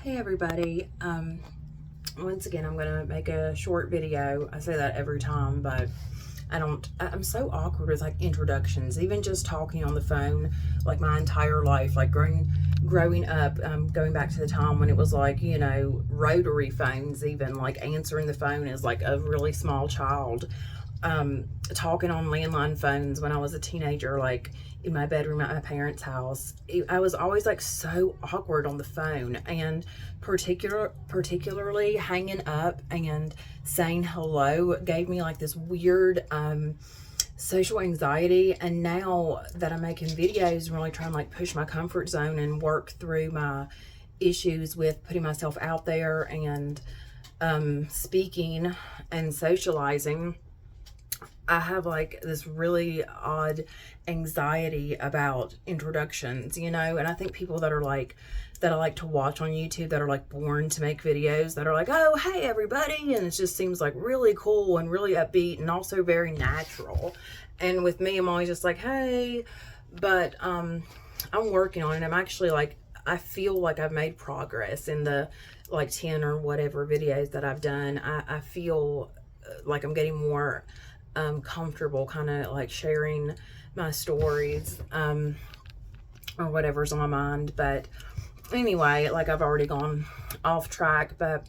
Hey everybody, once again I'm gonna make a short video. I say that every time, but I'm so awkward with like introductions, even just talking on the phone like my entire life, like growing up, going back to the time when it was like, you know, rotary phones, even like answering the phone as like a really small child, talking on landline phones when I was a teenager, like in my bedroom at my parents' house. I was always like so awkward on the phone, and particularly hanging up and saying hello gave me like this weird social anxiety. And now that I'm making videos and really trying to like push my comfort zone and work through my issues with putting myself out there and speaking and socializing, I have like this really odd anxiety about introductions, you know. And I think people that I like to watch on YouTube, that are like born to make videos, that are like, oh, hey everybody, and it just seems like really cool and really upbeat and also very natural. And with me, I'm always just like, hey. But I'm working on it. I'm actually like, I feel like I've made progress in the like 10 or whatever videos that I've done. I feel like I'm getting more comfortable kind of like sharing my stories or whatever's on my mind. But anyway, like I've already gone off track, but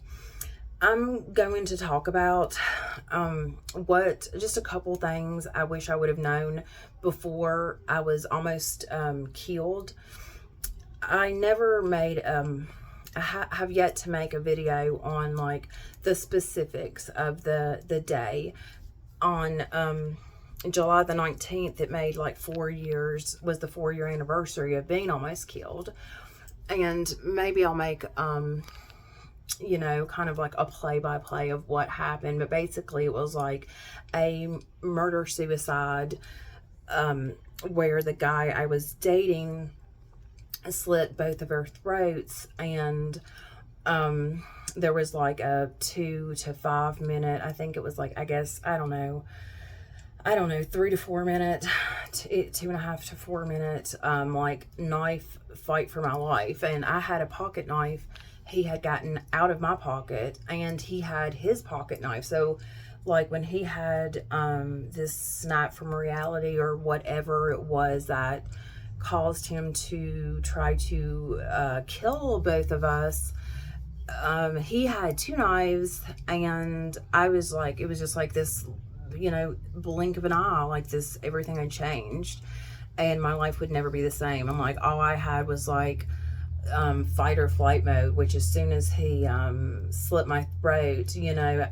I'm going to talk about just a couple things I wish I would have known before I was almost killed. I never made I have yet to make a video on like the specifics of the day. On July the 19th, it made like 4 years, was the 4-year anniversary of being almost killed. And maybe I'll make you know, kind of like a play-by-play of what happened. But basically it was like a murder-suicide where the guy I was dating slit both of her throats, and there was like a 2 to 5 minute, I think it was like, I guess, I don't know, 3 to 4 minute, 2.5 to 4 minute, like knife fight for my life. And I had a pocket knife he had gotten out of my pocket, and he had his pocket knife. So like when he had this snap from reality or whatever it was that caused him to try to kill both of us, he had 2 knives. And I was like, it was just like this, you know, blink of an eye, like this, everything had changed and my life would never be the same. And like all I had was like fight or flight mode, which as soon as he slit my throat, you know,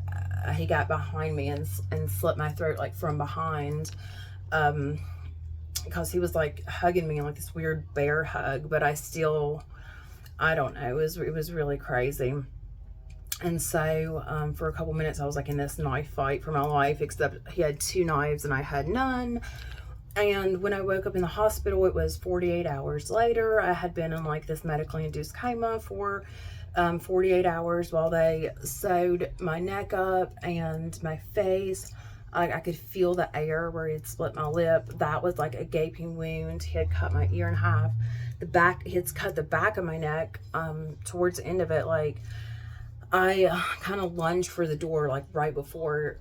he got behind me and slit my throat like from behind, because he was like hugging me in like this weird bear hug. But I don't know, it was really crazy. And so for a couple minutes I was like in this knife fight for my life, except he had 2 knives and I had none. And when I woke up in the hospital, it was 48 hours later. I had been in like this medically induced coma for 48 hours while they sewed my neck up and my face. I could feel the air where he had split my lip. That was like a gaping wound. He had cut my ear in half. He had cut the back of my neck towards the end of it. Like I kind of lunged for the door like right before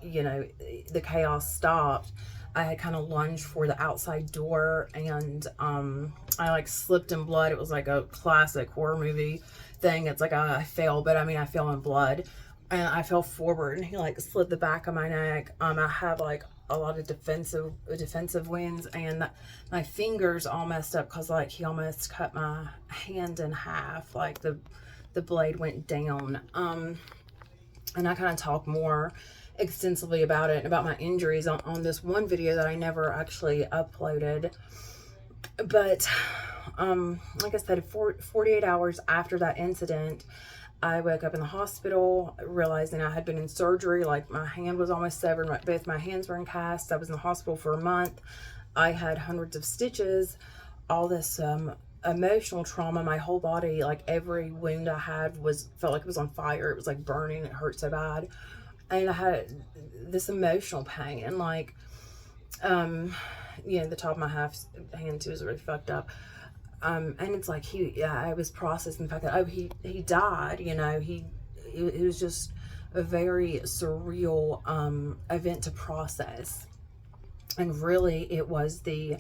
you know, the chaos stopped. I had kind of lunged for the outside door, and I like slipped in blood. It was like a classic horror movie thing. It's like I fell, but I mean I fell in blood, and I fell forward and he like slit the back of my neck. I have like a lot of defensive wounds, and my fingers all messed up because like he almost cut my hand in half. Like the blade went down. And I kind of talk more extensively about it and about my injuries on this one video that I never actually uploaded. But like I said, 48 hours after that incident, I woke up in the hospital realizing I had been in surgery. Like my hand was almost severed. Both my hands were in casts. I was in the hospital for a month. I had hundreds of stitches, all this emotional trauma. My whole body, like every wound I had felt like it was on fire. It was like burning. It hurt so bad. And I had this emotional pain, and like you know, the top of my hand too is really fucked up. and it's like I was processing the fact that, oh, he died, you know, it was just a very surreal event to process. And really, it was the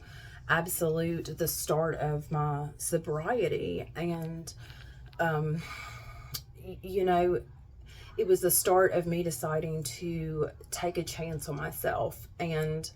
start of my sobriety. And, you know, it was the start of me deciding to take a chance on myself and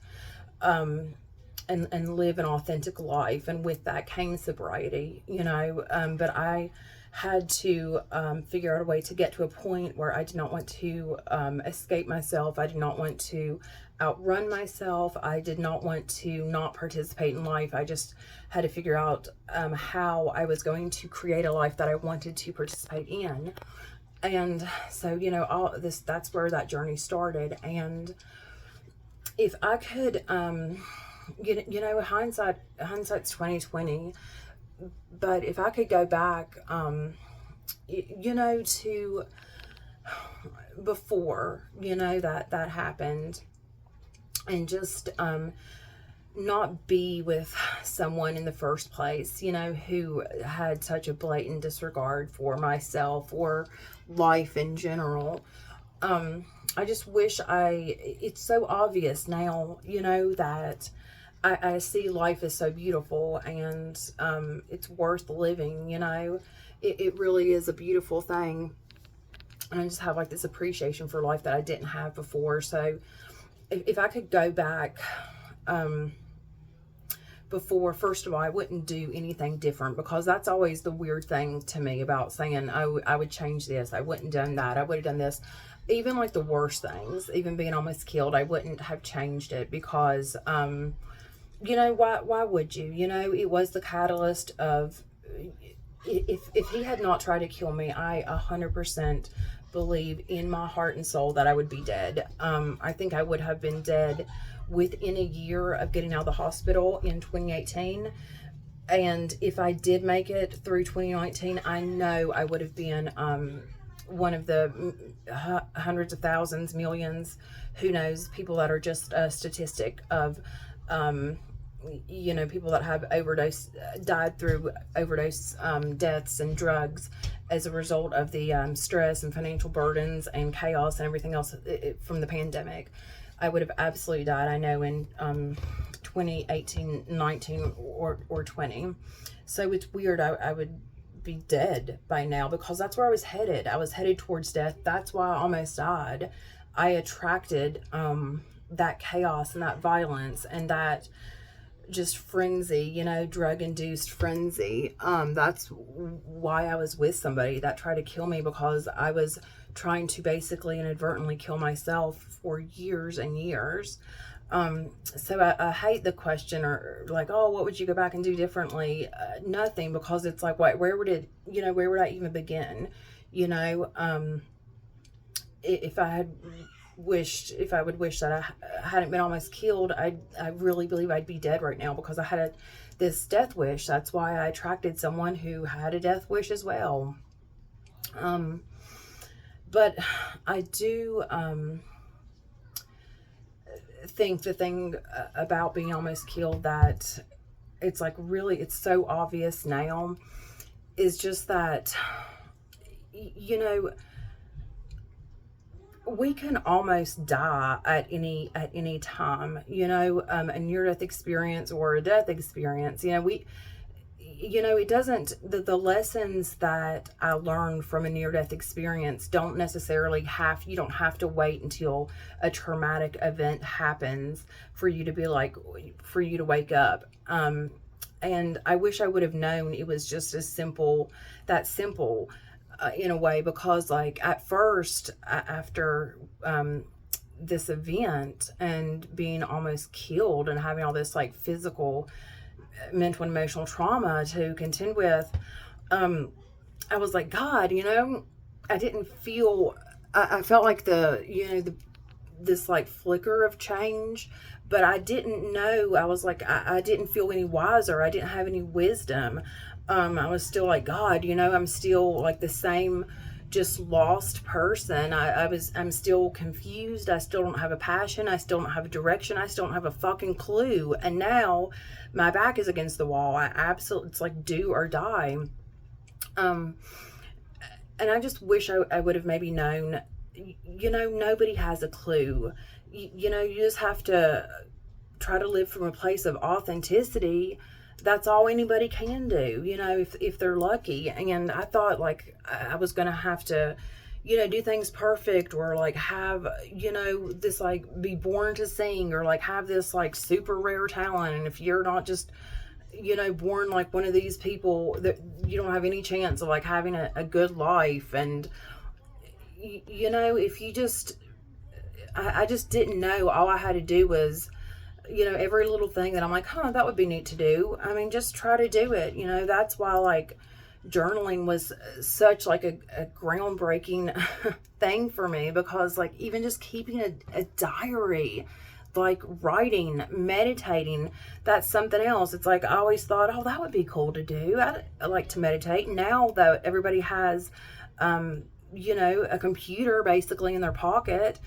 live an authentic life. And with that came sobriety, you know, but I had to figure out a way to get to a point where I did not want to escape myself. I did not want to outrun myself. I did not want to not participate in life. I just had to figure out how I was going to create a life that I wanted to participate in. And so, you know, that's where that journey started. And if I could, you know, hindsight's 2020, but if I could go back, you know, to before, you know, that happened, and just not be with someone in the first place, you know, who had such a blatant disregard for myself or life in general. I just wish it's so obvious now, you know, that I see life is so beautiful, and it's worth living, you know. It really is a beautiful thing. And I just have like this appreciation for life that I didn't have before. So if I could go back before, first of all, I wouldn't do anything different, because that's always the weird thing to me about saying, oh, I would change this. I wouldn't have done that. I would have done this. Even like the worst things, even being almost killed, I wouldn't have changed it, because, you know, why would you? You know, it was the catalyst of, if he had not tried to kill me, I 100% believe in my heart and soul that I would be dead. I think I would have been dead within a year of getting out of the hospital in 2018. And if I did make it through 2019, I know I would have been one of the hundreds of thousands, millions, who knows, people that are just a statistic of, you know, people that have died through overdose deaths and drugs as a result of the stress and financial burdens and chaos and everything else from the pandemic. I would have absolutely died, I know, in 2018, 19, or 20. So it's weird. I would be dead by now, because that's where I was headed. I was headed towards death. That's why I almost died. I attracted that chaos and that violence and that just frenzy, you know, drug-induced frenzy. That's why I was with somebody that tried to kill me, because I was trying to basically inadvertently kill myself for years and years. So I hate the question, or like, oh, what would you go back and do differently? Nothing, because it's like, where would I even begin? You know, if I would wish that I hadn't been almost killed, I really believe I'd be dead right now, because I had this death wish. That's why I attracted someone who had a death wish as well. But I do think the thing about being almost killed, that it's like, really, it's so obvious now, is just that, you know, we can almost die at any time, you know, a near-death experience or a death experience. You know, it doesn't, the lessons that I learned from a near-death experience don't necessarily you don't have to wait until a traumatic event happens for you to wake up. And I wish I would have known it was just that simple, in a way, because like at first, after this event and being almost killed and having all this like physical, mental and emotional trauma to contend with, I was like, God, you know, I didn't feel, I felt like this like flicker of change, but I didn't know. I was like, I didn't feel any wiser. I didn't have any wisdom. I was still like, God, you know, I'm still like the same just lost person. I'm still confused. I still don't have a passion. I still don't have a direction. I still don't have a fucking clue. And now my back is against the wall. It's like do or die. And I just wish I would have maybe known, nobody has a clue. You just have to try to live from a place of authenticity. That's all anybody can do, if they're lucky. And I thought like I was gonna have to, do things perfect, or like have, this like be born to sing, or like have this like super rare talent. And if you're not just, born like one of these people, that you don't have any chance of like having a good life. And if you just, I just didn't know. All I had to do was, every little thing that I'm like, that would be neat to do. I mean, just try to do it. That's why like journaling was such like a groundbreaking thing for me, because like even just keeping a diary, like writing, meditating, that's something else. It's like I always thought, that would be cool to do. I like to meditate. Now that everybody has, a computer basically in their pocket,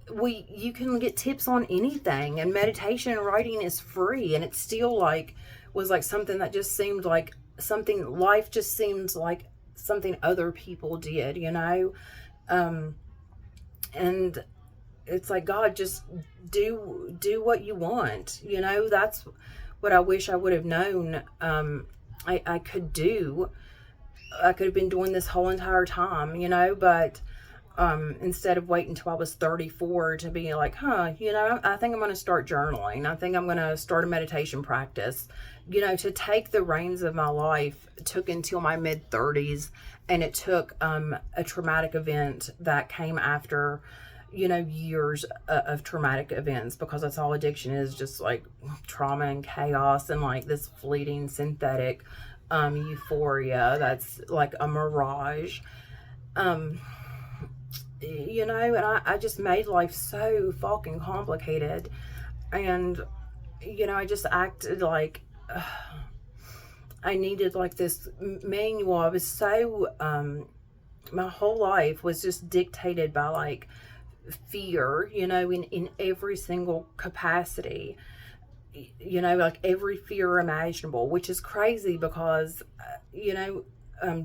you can get tips on anything, and meditation and writing is free. And it still like was like something that just seemed like something, life just seemed like something other people did, and it's like, God, just do what you want. That's what I wish I would have known. I could do. I could have been doing this whole entire time, but instead of waiting until I was 34 to be like, I think I'm going to start journaling. I think I'm going to start a meditation practice. To take the reins of my life took until my mid 30s, and it took a traumatic event that came after, years of traumatic events, because that's all addiction is, just like trauma and chaos and like this fleeting synthetic euphoria that's like a mirage. And I just made life so fucking complicated. And, I just acted like I needed like this manual. I was so, my whole life was just dictated by like fear, in every single capacity, like every fear imaginable, which is crazy because,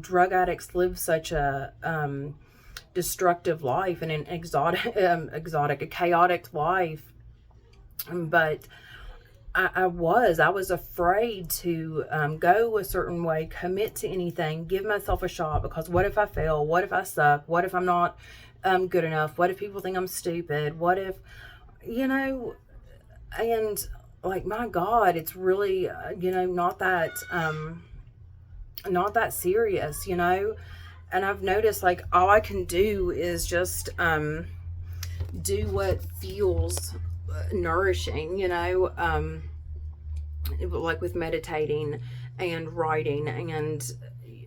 drug addicts live such a, destructive life and an a chaotic life. But I was afraid to go a certain way, commit to anything, give myself a shot, because what if I fail? What if I suck? What if I'm not good enough? What if people think I'm stupid? What if, and like, my God, it's really, not that serious, And I've noticed like all I can do is just do what feels nourishing, like with meditating and writing and,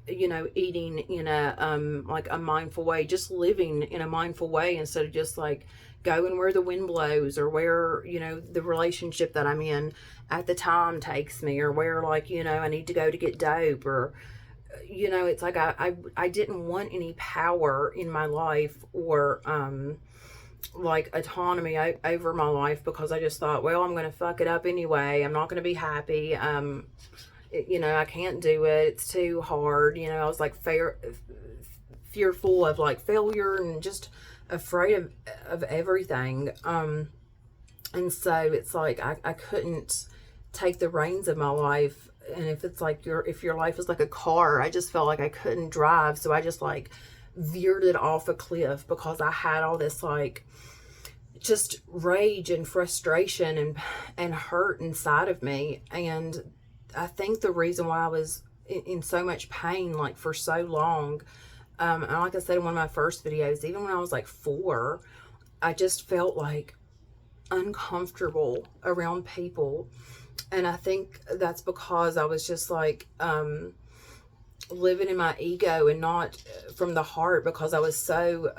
eating in a like a mindful way, just living in a mindful way, instead of just like going where the wind blows, or where, the relationship that I'm in at the time takes me, or where like, I need to go to get dope, or it's like I didn't want any power in my life, or like autonomy over my life, because I just thought, well, I'm gonna fuck it up anyway. I'm not gonna be happy. I can't do it. It's too hard. I was like fearful of like failure, and just afraid of everything. And so it's like I couldn't take the reins of my life. And if it's like if your life is like a car, I just felt like I couldn't drive. So I just like veered it off a cliff, because I had all this like just rage and frustration and hurt inside of me. And I think the reason why I was in so much pain like for so long, and like I said in one of my first videos, even when I was like 4, I just felt like uncomfortable around people. And I think that's because I was just like living in my ego and not from the heart, because I was so,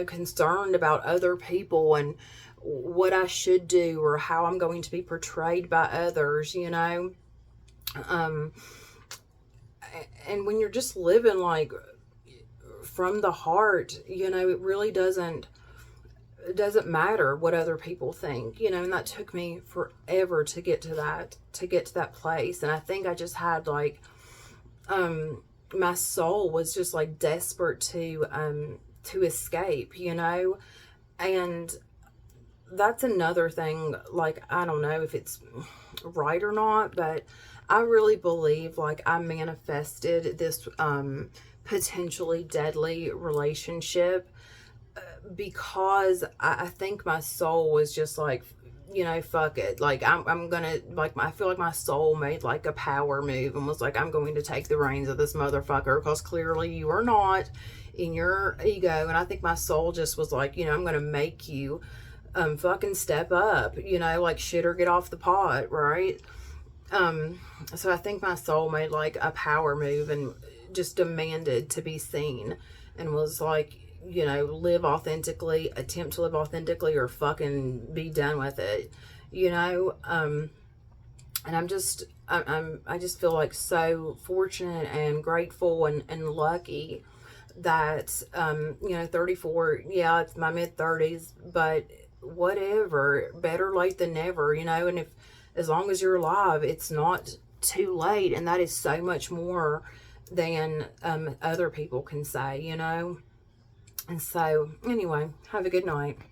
concerned about other people and what I should do, or how I'm going to be portrayed by others, and when you're just living like from the heart, you know, it really doesn't matter what other people think, you know. And that took me forever to get to that place. And I think I just had like my soul was just like desperate to escape, you know. And that's another thing, like, I don't know if it's right or not, but I really believe like I manifested this potentially deadly relationship because I think my soul was just like, you know, fuck it. Like, I'm gonna, like, I feel like my soul made like a power move and was like, I'm going to take the reins of this motherfucker, because clearly you are not in your ego. And I think my soul just was like, you know, I'm gonna make you fucking step up, you know, like shit or get off the pot, right? So I think my soul made like a power move and just demanded to be seen, and was like, you know, live authentically, attempt to live authentically, or fucking be done with it, you know. And I just feel like so fortunate and grateful and lucky that, you know, 34, yeah, it's my mid-30s, but whatever, better late than never, you know. And if, as long as you're alive, it's not too late, and that is so much more than other people can say, you know. And so, anyway, have a good night.